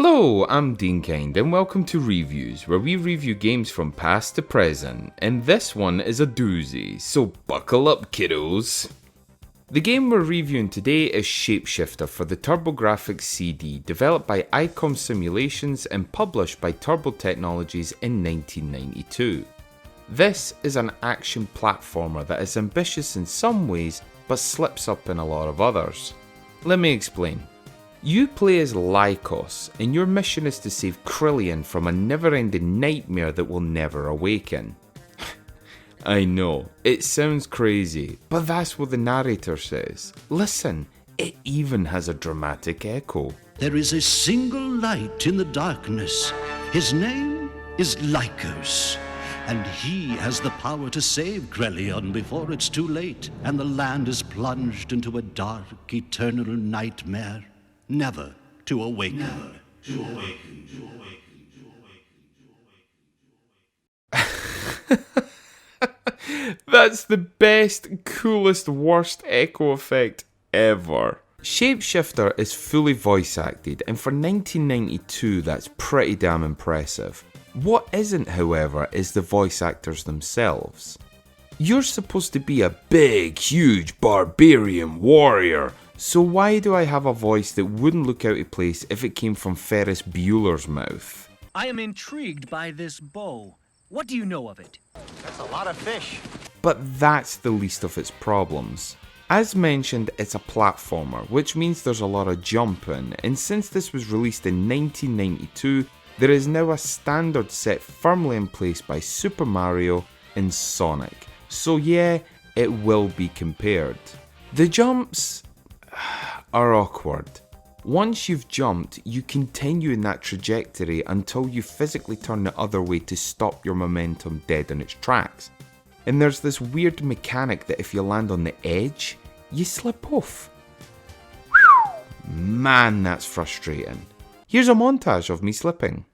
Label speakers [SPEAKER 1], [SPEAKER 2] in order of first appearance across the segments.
[SPEAKER 1] Hello, I'm DeanKind and welcome to Reviewz, where we review games from past to present, and this one is a doozy, so buckle up kiddos. The game we're reviewing today is Shapeshifter for the TurboGrafx CD, developed by Icom Simulations and published by Turbo Technologies in 1992. This is an action platformer that is ambitious in some ways, but slips up in a lot of others. Let me explain. You play as Lycos, and your mission is to save Krillian from a never-ending nightmare that will never awaken. I know, it sounds crazy, but that's what the narrator says. Listen, it even has a dramatic echo.
[SPEAKER 2] There is a single light in the darkness. His name is Lycos, and he has the power to save Krillian before it's too late, and the land is plunged into a dark, eternal nightmare. Never to awaken. Never to awaken, to awaken,
[SPEAKER 1] to awaken. That's the best, coolest, worst echo effect ever. Shapeshifter is fully voice acted, and for 1992 that's pretty damn impressive. What isn't, however, is the voice actors themselves. You're supposed to be a big, huge barbarian warrior. So why do I have a voice that wouldn't look out of place if it came from Ferris Bueller's mouth?
[SPEAKER 3] I am intrigued by this bow. What do you know of it?
[SPEAKER 4] That's a lot of fish.
[SPEAKER 1] But that's the least of its problems. As mentioned, it's a platformer, which means there's a lot of jumping, and since this was released in 1992, there is now a standard set firmly in place by Super Mario and Sonic. So yeah, it will be compared. The jumps are awkward. Once you've jumped, you continue in that trajectory until you physically turn the other way to stop your momentum dead in its tracks. And there's this weird mechanic that if you land on the edge, you slip off. Man, that's frustrating. Here's a montage of me slipping.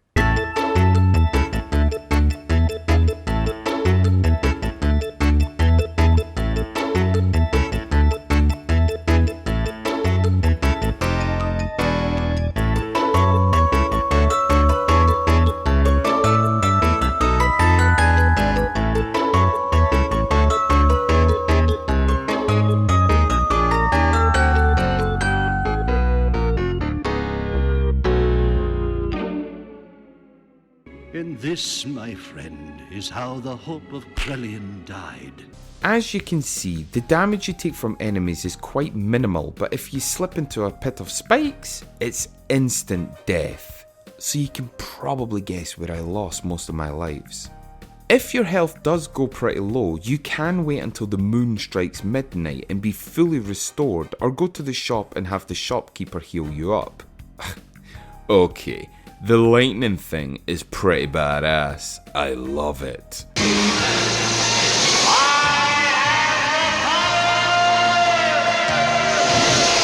[SPEAKER 2] And this, my friend, is how the hope of Krillian died.
[SPEAKER 1] As you can see, the damage you take from enemies is quite minimal, but if you slip into a pit of spikes, it's instant death. So you can probably guess where I lost most of my lives. If your health does go pretty low, you can wait until the moon strikes midnight and be fully restored, or go to the shop and have the shopkeeper heal you up. Okay, the lightning thing is pretty badass. I love it.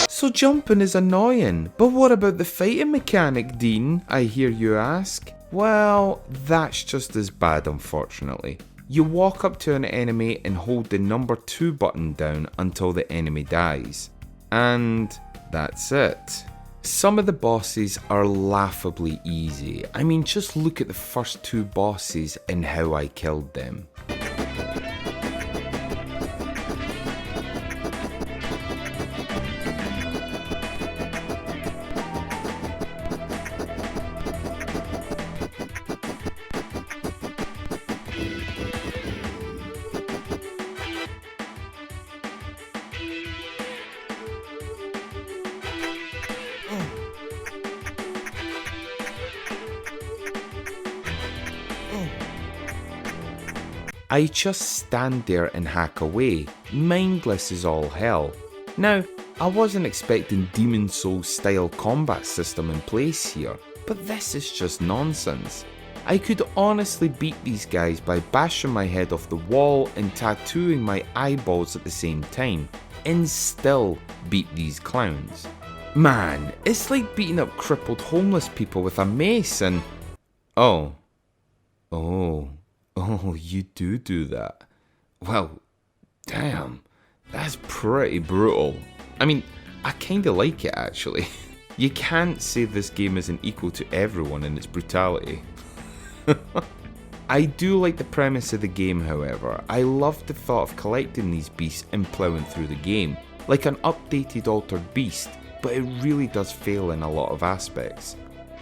[SPEAKER 1] So jumping is annoying, but what about the fighting mechanic, Dean? I hear you ask. Well, that's just as bad, unfortunately. You walk up to an enemy and hold the number 2 button down until the enemy dies. And that's it. Some of the bosses are laughably easy. I mean, just look at the first 2 bosses and how I killed them. I just stand there and hack away, mindless as all hell. Now, I wasn't expecting Demon Souls style combat system in place here, but this is just nonsense. I could honestly beat these guys by bashing my head off the wall and tattooing my eyeballs at the same time, and still beat these clowns. Man, it's like beating up crippled homeless people with a mace and... Oh, you do that. Well, damn, that's pretty brutal. I mean, I kinda like it actually. You can't say this game isn't equal to everyone in its brutality. I do like the premise of the game, however. I love the thought of collecting these beasts and ploughing through the game, like an updated altered beast, but it really does fail in a lot of aspects.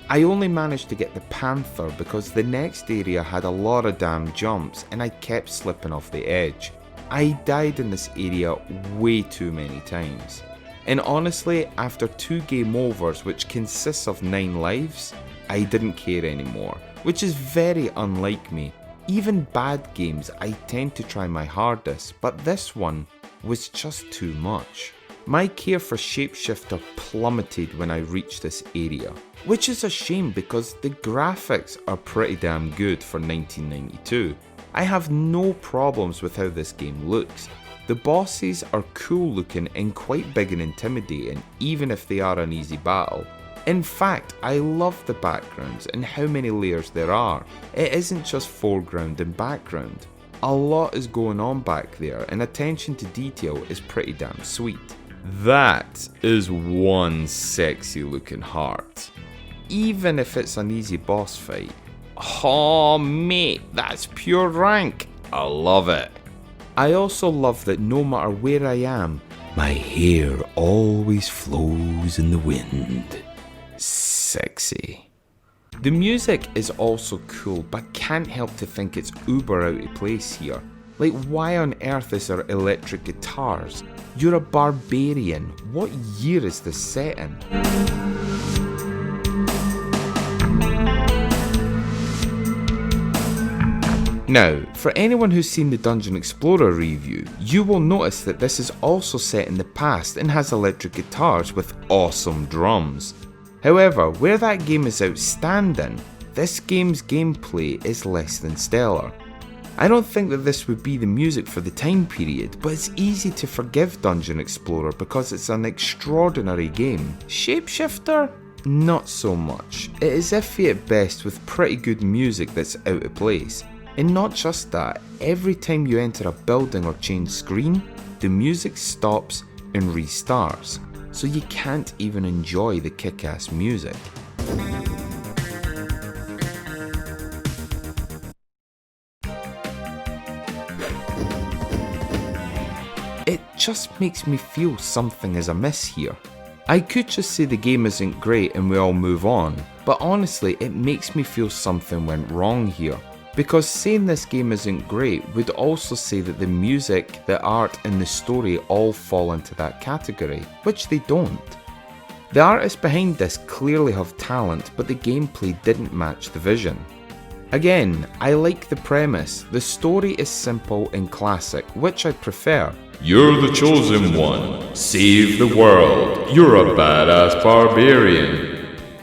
[SPEAKER 1] I only managed to get the panther because the next area had a lot of damn jumps and I kept slipping off the edge. I died in this area way too many times. And honestly, after 2 game overs, which consists of 9 lives, I didn't care anymore, which is very unlike me. Even bad games, I tend to try my hardest, but this one was just too much. My care for Shapeshifter plummeted when I reached this area, which is a shame because the graphics are pretty damn good for 1992. I have no problems with how this game looks. The bosses are cool looking and quite big and intimidating, even if they are an easy battle. In fact, I love the backgrounds and how many layers there are. It isn't just foreground and background. A lot is going on back there and attention to detail is pretty damn sweet. That is one sexy looking heart. Even if it's an easy boss fight. Oh mate, that's pure rank. I love it. I also love that no matter where I am, my hair always flows in the wind. Sexy. The music is also cool, but can't help to think it's uber out of place here. Like, why on earth is there electric guitars? You're a barbarian. What year is this set in? Now, for anyone who's seen the Dungeon Explorer review, you will notice that this is also set in the past and has electric guitars with awesome drums. However, where that game is outstanding, this game's gameplay is less than stellar. I don't think that this would be the music for the time period, but it's easy to forgive Dungeon Explorer because it's an extraordinary game. Shapeshifter? Not so much. It is iffy at best with pretty good music that's out of place. And not just that, every time you enter a building or change screen, the music stops and restarts, so you can't even enjoy the kick-ass music. It just makes me feel something is amiss here. I could just say the game isn't great and we all move on, but honestly it makes me feel something went wrong here. Because saying this game isn't great would also say that the music, the art and the story all fall into that category, which they don't. The artists behind this clearly have talent, but the gameplay didn't match the vision. Again, I like the premise, the story is simple and classic, which I prefer.
[SPEAKER 4] You're the chosen one. Save the world. You're a badass barbarian.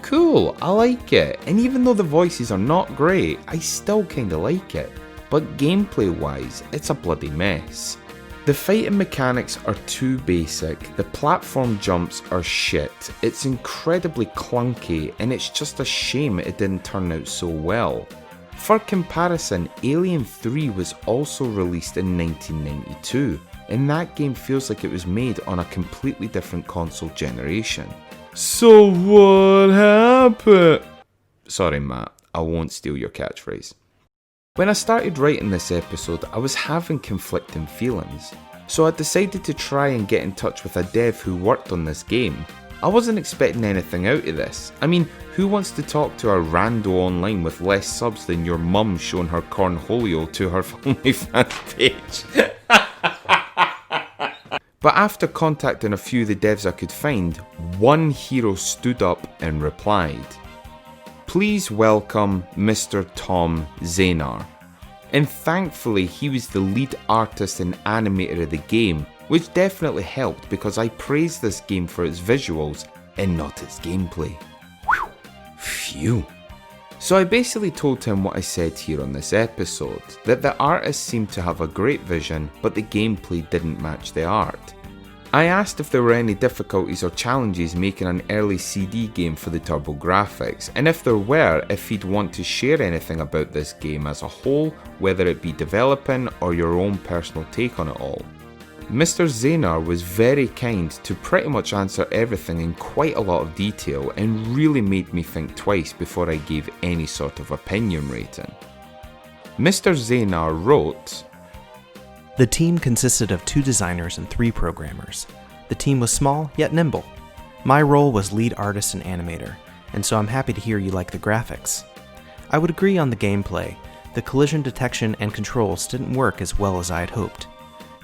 [SPEAKER 1] Cool, I like it, and even though the voices are not great, I still kinda like it. But gameplay wise, it's a bloody mess. The fighting mechanics are too basic, the platform jumps are shit, it's incredibly clunky, and it's just a shame it didn't turn out so well. For comparison, Alien 3 was also released in 1992, and that game feels like it was made on a completely different console generation. So what happened? Sorry Matt, I won't steal your catchphrase. When I started writing this episode, I was having conflicting feelings. So I decided to try and get in touch with a dev who worked on this game. I wasn't expecting anything out of this. I mean, who wants to talk to a rando online with less subs than your mum showing her cornholio to her OnlyFans page? But after contacting a few of the devs I could find, one hero stood up and replied. Please welcome Mr. Tom Zehner. And thankfully he was the lead artist and animator of the game, which definitely helped because I praised this game for its visuals and not its gameplay. Phew. So I basically told him what I said here on this episode, that the artist seemed to have a great vision, but the gameplay didn't match the art. I asked if there were any difficulties or challenges making an early CD game for the TurboGrafx, and if there were, if he'd want to share anything about this game as a whole, whether it be developing or your own personal take on it all. Mr. Zehner was very kind to pretty much answer everything in quite a lot of detail and really made me think twice before I gave any sort of opinion rating. Mr. Zehner wrote,
[SPEAKER 5] "The team consisted of 2 designers and 3 programmers. The team was small yet nimble. My role was lead artist and animator, and so I'm happy to hear you like the graphics. I would agree on the gameplay. The collision detection and controls didn't work as well as I had hoped.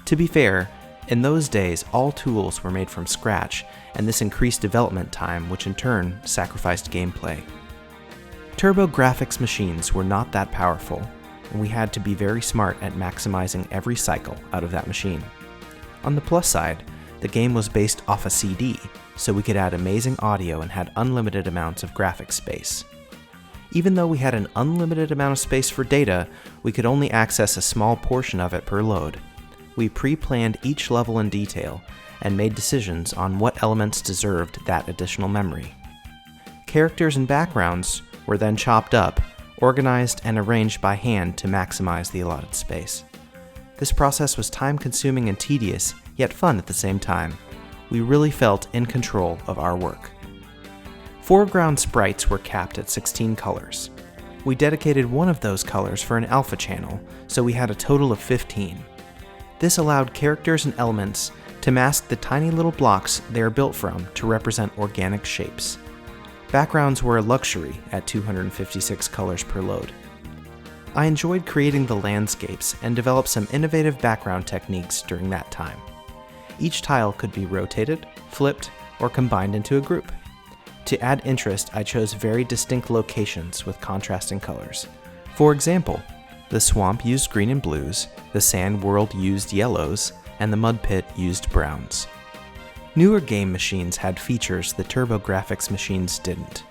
[SPEAKER 5] To be fair, in those days all tools were made from scratch, and this increased development time, which in turn sacrificed gameplay. TurboGrafx machines were not that powerful, and we had to be very smart at maximizing every cycle out of that machine. On the plus side, the game was based off a CD, so we could add amazing audio and had unlimited amounts of graphics space. Even though we had an unlimited amount of space for data, we could only access a small portion of it per load. We pre-planned each level in detail and made decisions on what elements deserved that additional memory. Characters and backgrounds were then chopped up, organized and arranged by hand to maximize the allotted space. This process was time-consuming and tedious, yet fun at the same time. We really felt in control of our work. Foreground sprites were capped at 16 colors. We dedicated one of those colors for an alpha channel, so we had a total of 15. This allowed characters and elements to mask the tiny little blocks they are built from to represent organic shapes. Backgrounds were a luxury at 256 colors per load. I enjoyed creating the landscapes and developed some innovative background techniques during that time. Each tile could be rotated, flipped, or combined into a group. To add interest, I chose very distinct locations with contrasting colors. For example, the swamp used green and blues, the sand world used yellows, and the mud pit used browns. Newer game machines had features the TurboGrafx machines didn't.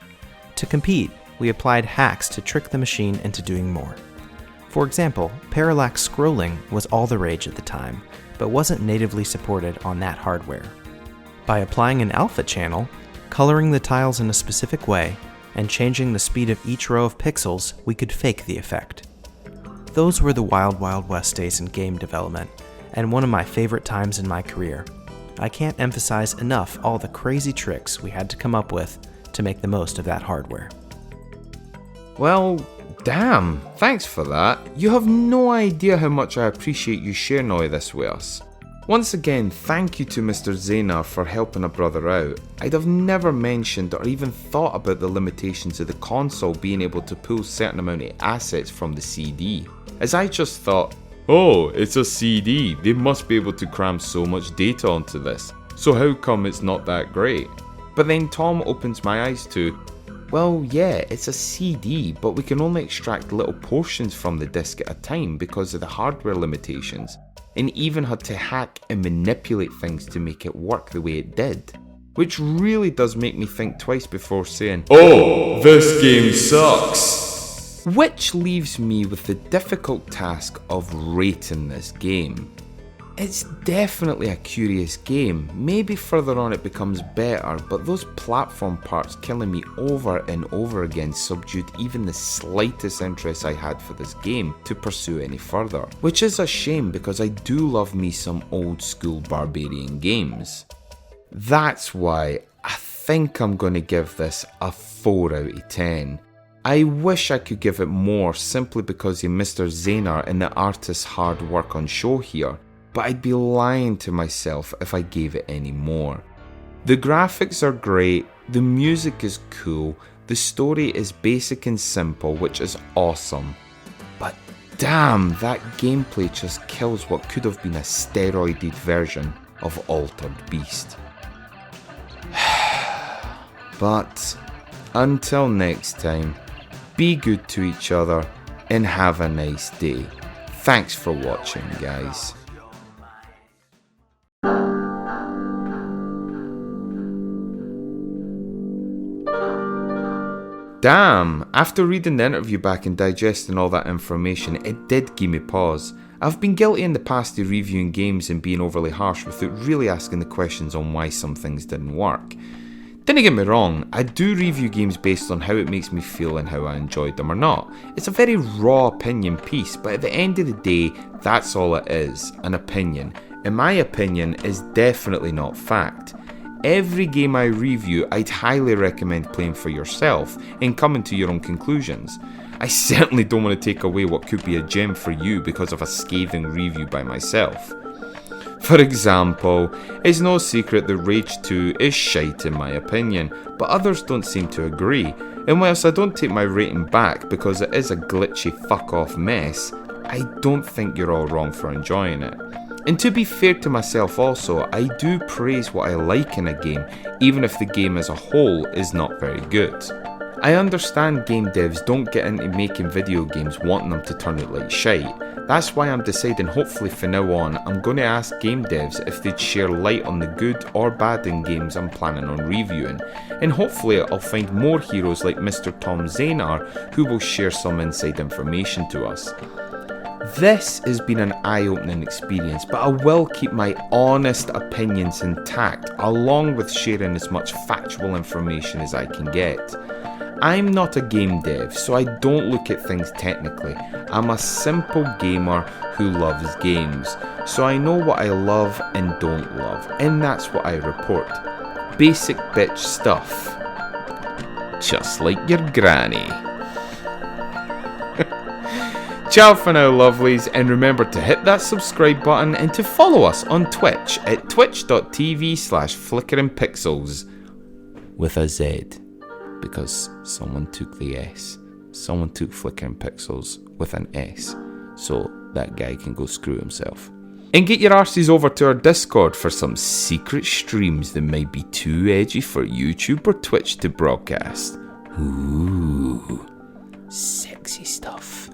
[SPEAKER 5] To compete, we applied hacks to trick the machine into doing more. For example, parallax scrolling was all the rage at the time, but wasn't natively supported on that hardware. By applying an alpha channel, coloring the tiles in a specific way, and changing the speed of each row of pixels, we could fake the effect. Those were the wild, wild west days in game development, and one of my favorite times in my career. I can't emphasize enough all the crazy tricks we had to come up with to make the most of that hardware.
[SPEAKER 1] Well, damn, thanks for that. You have no idea how much I appreciate you sharing all of this with us. Once again, thank you to Mr. Zehner for helping a brother out. I'd have never mentioned or even thought about the limitations of the console being able to pull certain amount of assets from the CD, as I just thought, oh, it's a CD, they must be able to cram so much data onto this, so how come it's not that great? But then Tom opens my eyes to, well yeah, it's a CD, but we can only extract little portions from the disc at a time because of the hardware limitations, and even had to hack and manipulate things to make it work the way it did. Which really does make me think twice before saying,
[SPEAKER 4] Oh, this game sucks!
[SPEAKER 1] Which leaves me with the difficult task of rating this game. It's definitely a curious game, maybe further on it becomes better, but those platform parts killing me over and over again subdued even the slightest interest I had for this game to pursue any further. Which is a shame because I do love me some old school barbarian games. That's why I think I'm going to give this a 4 out of 10. I wish I could give it more simply because of Mr. Zehner and the artist's hard work on show here, but I'd be lying to myself if I gave it any more. The graphics are great, the music is cool, the story is basic and simple, which is awesome. But damn, that gameplay just kills what could have been a steroided version of Altered Beast. But until next time, be good to each other and have a nice day. Thanks for watching, guys. Damn, after reading the interview back and digesting all that information, it did give me pause. I've been guilty in the past of reviewing games and being overly harsh without really asking the questions on why some things didn't work. Don't get me wrong, I do review games based on how it makes me feel and how I enjoyed them or not. It's a very raw opinion piece, but at the end of the day, that's all it is, an opinion. in my opinion, is definitely not fact. Every game I review, I'd highly recommend playing for yourself and coming to your own conclusions. I certainly don't want to take away what could be a gem for you because of a scathing review by myself. For example, it's no secret that Rage 2 is shite in my opinion, but others don't seem to agree, and whilst I don't take my rating back because it is a glitchy fuck off mess, I don't think you're all wrong for enjoying it. And to be fair to myself also, I do praise what I like in a game, even if the game as a whole is not very good. I understand game devs don't get into making video games wanting them to turn out like shite. That's why I'm deciding hopefully from now on I'm going to ask game devs if they'd share light on the good or bad in games I'm planning on reviewing, and hopefully I'll find more heroes like Mr. Tom Zehner who will share some inside information to us. This has been an eye-opening experience, but I will keep my honest opinions intact along with sharing as much factual information as I can get. I'm not a game dev, so I don't look at things technically. I'm a simple gamer who loves games, so I know what I love and don't love, and that's what I report. Basic bitch stuff. Just like your granny. Ciao for now, lovelies, and remember to hit that subscribe button and to follow us on Twitch at twitch.tv/flickeringpixels with a Z, because someone took the S. Someone took Flickering Pixels with an S, so that guy can go screw himself. And get your arses over to our Discord for some secret streams that might be too edgy for YouTube or Twitch to broadcast. Ooh, sexy stuff.